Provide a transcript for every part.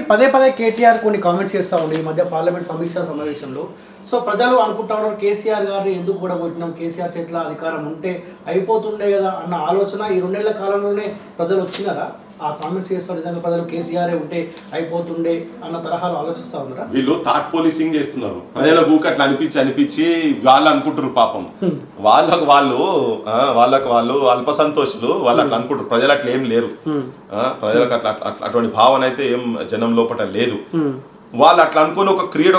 పదే పదే కేటీఆర్ కొన్ని కామెంట్స్ చేస్తూ ఉండే ఈ మధ్య పార్లమెంట్ సమీక్షా సమావేశంలో. సో ప్రజలు అనుకుంటా ఉన్నారు కేసీఆర్ గారిని ఎందుకు కూడా కొట్టినాం, కేసీఆర్ చేతిలో అధికారం ఉంటే అయిపోతుండే కదా అన్న ఆలోచన ఈ 2 నెలల కాలంలోనే ప్రజలు వచ్చినారా? ఆ కామెంట్స్ చేస్తారు నిజంగా ప్రజలు కేసీఆర్ ఉంటే అయిపోతుండే అన్న తరహాలో ఆలోచిస్తా ఉన్నారా? వీళ్ళు థాట్ పోలీసింగ్ చేస్తున్నారు. ప్రజలకు అట్లా అనిపించి వాళ్ళు అనుకుంటారు పాపం. వాళ్ళకు వాళ్ళు అల్ప సంతోషులు, వాళ్ళు అట్లా అనుకుంటారు. ప్రజలు అట్లా ఏం లేరు. ప్రజలకు అట్లా అటువంటి భావన అయితే ఏం జనం లోపల లేదు. వాళ్ళు అట్లా అనుకుని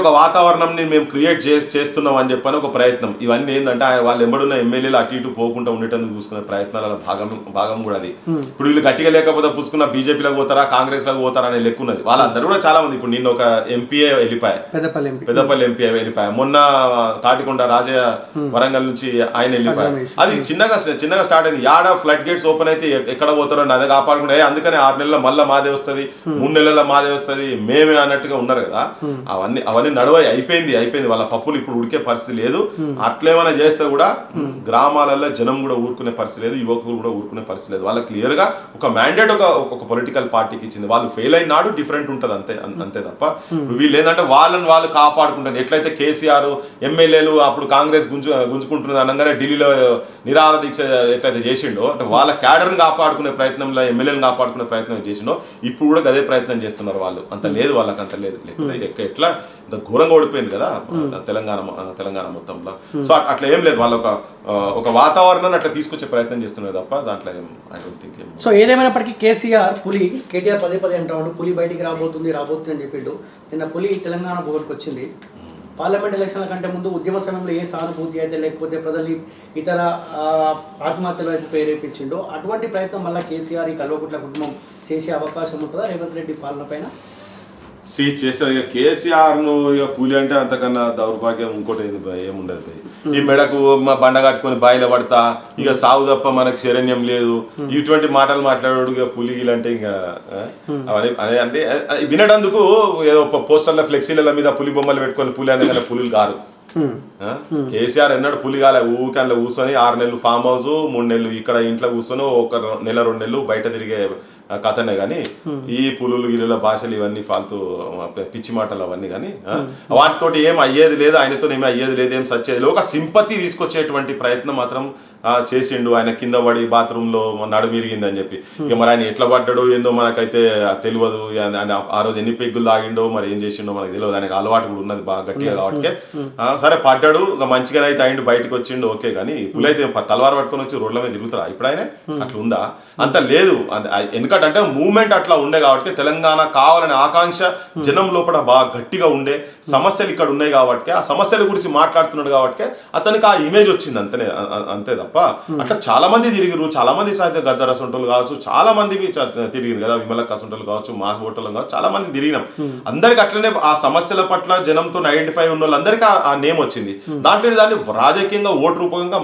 ఒక వాతావరణంని మేము క్రియేట్ చేస్తున్నాం అని చెప్పని ఒక ప్రయత్నం. ఇవన్నీ ఏంటంటే వాళ్ళు ఎంబడున్న ఎమ్మెల్యేలు అటు ఇటు పోకుండా ఉండేటందుకు చూసుకునే ప్రయత్నాల భాగం కూడా అది. ఇప్పుడు వీళ్ళు గట్టిగా లేకపోతే పుసుకున్న బీజేపీలోకి పోతారా, కాంగ్రెస్ లోకి పోతారా అనే లెక్క ఉన్నది. వాళ్ళందరూ కూడా చాలా మంది. ఇప్పుడు నిన్న ఒక ఎంపీఏ వెళ్ళిపోయా, పెద్దపల్లి ఎంపీ వెళ్ళిపోయా. మొన్న తాటికొండ రాజయ్య వరంగల్ నుంచి ఆయన వెళ్ళిపోయా. అది చిన్నగా స్టార్ట్ అయింది. యాడ ఫ్లడ్ గేట్స్ ఓపెన్ అయితే ఎక్కడ పోతారో అదే కాపాడుకుంటే అందుకనే 6 నెలల మళ్ళీ మాదే వస్తుంది, 3 నెలల మాదే వస్తుంది, మేమే అన్నట్టుగా ఉన్నారు కదా. అవన్నీ నడువై అయిపోయింది. వాళ్ళ పప్పులు ఇప్పుడు ఉడికే పరిస్థితి లేదు. అట్లేమైనా చేస్తే కూడా గ్రామాలలో జనం కూడా ఊరుకునే పరిస్థితి లేదు, యువకులు కూడా ఊరుకునే పరిస్థితి లేదు. వాళ్ళకి క్లియర్ గా ఒక మ్యాండేట్ ఒక పొలిటికల్ పార్టీకి ఇచ్చింది. వాళ్ళు ఫెయిల్ అయిన నాడు డిఫరెంట్ ఉంటుంది, అంతే తప్ప వీళ్ళు ఏంటంటే వాళ్ళు కాపాడుకుంటారు. ఎట్లయితే కేసీఆర్ ఎమ్మెల్యేలు అప్పుడు కాంగ్రెస్ గుంజుకుంటున్నది అనగానే ఢిల్లీలో నిరాహార దీక్ష ఎట్లయితే చేసిండో, అంటే వాళ్ళ క్యాడర్ని కాపాడుకునే ప్రయత్నంలో ఎమ్మెల్యేలను కాపాడుకునే ప్రయత్నం చేసిండో ఇప్పుడు కూడా అదే ప్రయత్నం చేస్తున్నారు వాళ్ళు. అంత లేదు, వాళ్ళకి అంత లేదు. లేకపోతే ఎట్లా ఇంత ఘోరంగా ఓడిపోయింది కదా తెలంగాణ మొత్తంలో. సో అట్లా ఏం లేదు. వాళ్ళు ఒక వాతావరణాన్ని అట్లా తీసుకొచ్చే ప్రయత్నం చేస్తున్నారు తప్ప దాంట్లో ఏం ఐ డోంట్ థింక్. సో ఏదేమైనప్పటికీ కేటీఆర్ పదే అంటాడు పులి బయటికి రాబోతుంది అని చెప్పిండు. నిన్న పులి తెలంగాణ భవన్కి వచ్చింది. పార్లమెంట్ ఎలక్షన్ల కంటే ముందు ఉద్యమ సమయంలో ఏ సానుభూతి అయితే లేకపోతే ప్రజల్ని ఇతర ఆత్మహత్యలు అయితే ప్రేరేపించిండో అటువంటి ప్రయత్నం మళ్ళీ కేసీఆర్ ఈ కల్వకుట్ల కుటుంబం చేసే అవకాశం ఉంటుందా రేవంత్ రెడ్డి పాలన పైన? చేస్తారు. ఇక కేసీఆర్ ను ఇక పులి అంటే అంతకన్నా దౌర్భాగ్యం ఇంకోటి ఏముండదు. ఈ మెడకు బండ కట్టుకొని బాయిల పడతా ఇక సాగు తప్ప మనకు శరణ్యం లేదు, ఇటువంటి మాటలు మాట్లాడాడు. ఇక పులి అంటే ఇంకా అవన్నీ అంటే వినడందుకు ఏదో పోస్టర్ల ఫ్లెక్సీల మీద పులి బొమ్మలు పెట్టుకొని పులి అనే కానీ పులులు కారు. కేసీఆర్ ఎన్నాడు పులి కాలే. ఊకి అందులో కూర్చొని 6 నెలలు ఫామ్ హౌస్, 3 నెలలు ఇక్కడ ఇంట్లో కూర్చొని 1 నెల 2 నెలలు బయట తిరిగే కథనే కానీ ఈ పులులు గిలుల భాషలు ఇవన్నీ ఫాల్తూ పిచ్చి మాటలు అవన్నీ కానీ వాటితో ఏం అయ్యేది లేదు, ఆయనతో ఏమీ అయ్యేది లేదు, ఏం సచ్చేది లేదు. ఒక సింపతి తీసుకొచ్చేటువంటి ప్రయత్నం మాత్రం చేసిండు. ఆయన కింద పడి బాత్రూంలో నడుమిరిగింది అని చెప్పి. ఇక మరి ఆయన ఎట్లా పడ్డాడో ఏందో మనకైతే తెలియదు. ఆ రోజు ఎన్ని పెగ్గులు తాగిండో మరి ఏం చేసిండో మనకు తెలియదు. ఆయనకు అలవాటు కూడా ఉన్నది బాగా గట్టిగా కాబట్టి సరే పడ్డాడు, మంచిగానే అయితే అయిండు, బయటకు వచ్చిండు ఓకే. కానీ పులి అయితే తలవారు పట్టుకొని వచ్చి రోడ్ల మీద తిరుగుతారా ఇప్పుడు ఆయన? అట్లా ఉందా? అంత లేదు. ఎందుకంటే మూవ్మెంట్ అట్లా ఉండే కాబట్టి తెలంగాణ కావాలనే ఆకాంక్ష జనం లోపల బాగా గట్టిగా ఉండే, సమస్యలు ఇక్కడ ఉన్నాయి కాబట్టి ఆ సమస్యల గురించి మాట్లాడుతున్నాడు కాబట్టి అతనికి ఆ ఇమేజ్ వచ్చింది. అంతే తప్ప అట్లా చాలా మంది తిరిగిరు. చాలా మంది సాహిత్య గద్దర సొంటలు కావచ్చు, చాలా మంది తిరిగిరు కదా, విమలక్క సొంటలు కావచ్చు, మా హోటల్ కావచ్చు, చాలా మంది తిరిగినాం. అందరికి అట్లనే ఆ సమస్యల పట్ల జనంతో ఐడెంటిఫై ఉన్న వాళ్ళందరికీ ఆ నేమ్ వచ్చింది. దాంట్లో దాన్ని రాజకీయంగా ఓటు రూపకంగా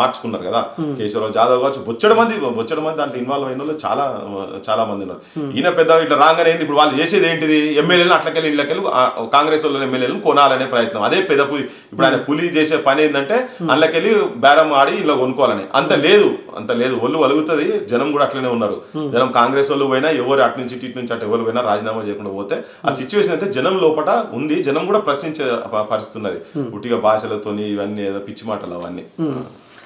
మార్చుకున్నారు కదా. కేశవరావు జాదవ్ కావచ్చు, బొచ్చడి మంది దాంట్లో ఇన్వాల్వ్ అయిన వాళ్ళు చాలా మంది ఉన్నారు. ఈయన పెద్ద ఇట్లా రాగానే ఇప్పుడు వాళ్ళు చేసేది ఏంటిది? ఎమ్మెల్యేలను అట్లకెళ్ళి ఇళ్ళకెళ్ళి కాంగ్రెస్ వాళ్ళ ఎమ్మెల్యేలను కొనాలనే ప్రయత్నం. అదే పెద్ద పులి. ఇప్పుడు ఆయన పులి చేసే పని ఏంటంటే అందులోకెళ్ళి బేరం ఆడి ఇలా కొనుక్కోవాలని. అంత లేదు. ఒళ్ళు వలుగుతుంది. జనం కూడా అట్లనే ఉన్నారు. జనం కాంగ్రెస్ వాళ్ళు పోయినా ఎవరు అటు నుంచి ఇటు నుంచి అటు ఎవరు పోయినా రాజీనామా చేయకుండా పోతే ఆ సిచ్యువేషన్ అయితే జనం లోపల ఉంది. జనం కూడా ప్రశ్నించే పరిస్థితి ఉన్నది. ఉట్టిగా భాషలతోని ఇవన్నీ ఏదో పిచ్చి మాటలు అవన్నీ.